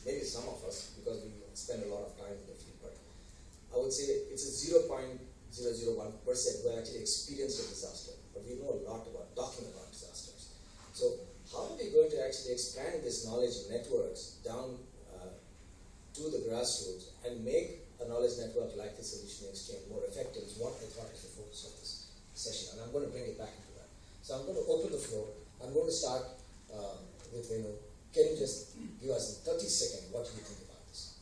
maybe some of us, because we spend a lot of time in the field, but I would say it's a 0.001% who actually experienced a disaster, but we know a lot about talking about disasters. So how are we going to actually expand this knowledge networks down to the grassroots and make a knowledge network like the Solution Exchange more effective is what I thought is the focus of this session, and I'm going to bring it back into that. So I'm going to open the floor. I'm going to start with Venu. Can you just give us in 30 seconds what you think about this?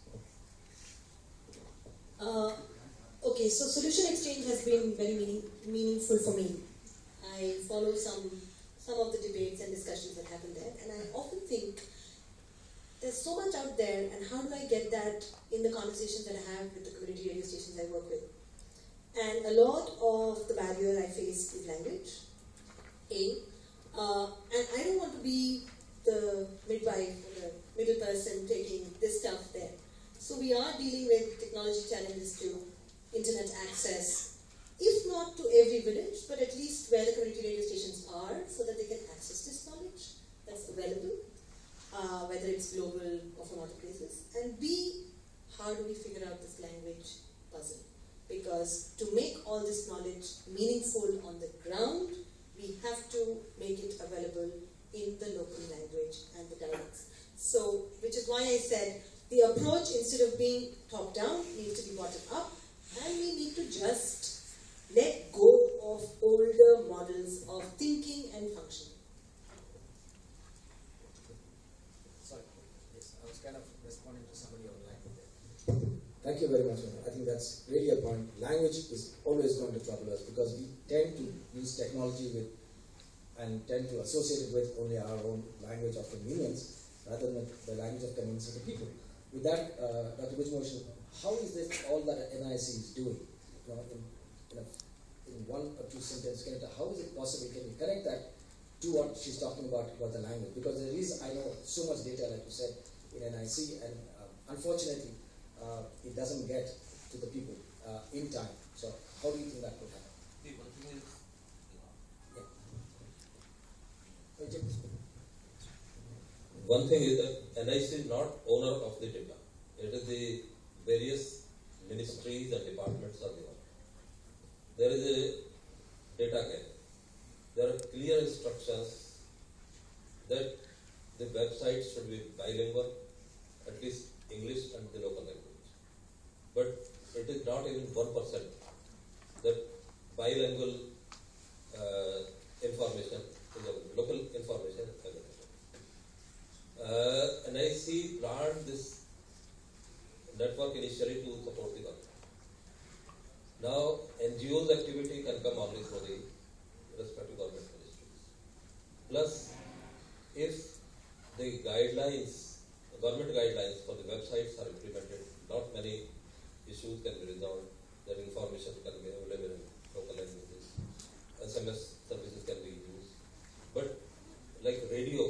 Okay, so Solution Exchange has been very meaningful for me. I follow some of the debates and discussions that happen there, and I often think there's so much out there, and how do I get that in the conversations that I have with the community radio stations I work with? And a lot of the barrier I face is language, and I don't want to be the midwife or the middle person taking this stuff there. So we are dealing with technology challenges to internet access, if not to every village, but at least where the community radio stations are, so that they can access this knowledge that's available, whether it's global or from other places. And B, how do we figure out this language puzzle? Because to make all this knowledge meaningful on the ground, we have to make it available in the local language and the dialects. So, which is why I said the approach, instead of being top-down, needs to be bottom-up, and we need to just let go of older models of thinking and functioning. Sorry, yes, I was kind of responding to somebody online. Thank you very much. I think that's really a point. Language is always going to trouble us because we tend to use technology with and tend to associate it with only our own language of convenience rather than the language of convenience of the people. With that, Dr. Bijmotion, how is this all that NIC is doing? In one or two sentences, how is it possible? Can you connect that to what she's talking about the language? Because there is, I know, so much data, like you said, in NIC, and unfortunately, it doesn't get to the people in time. So how do you think that could happen? The one thing is, one thing is that NIC is not owner of the data. It is the various ministries and departments are the owner. There is a data gap. There are clear instructions that the website should be bilingual, at least English and the local language. But it is not even 1% that bilingual information, local information is available. NIC planned this network initially to support the government. Now, NGOs activity can come only through the respective government ministries. Plus, if the guidelines, government guidelines for the websites are implemented, not many issues can be resolved, that information can be available in local languages, SMS services can be used. But like radio,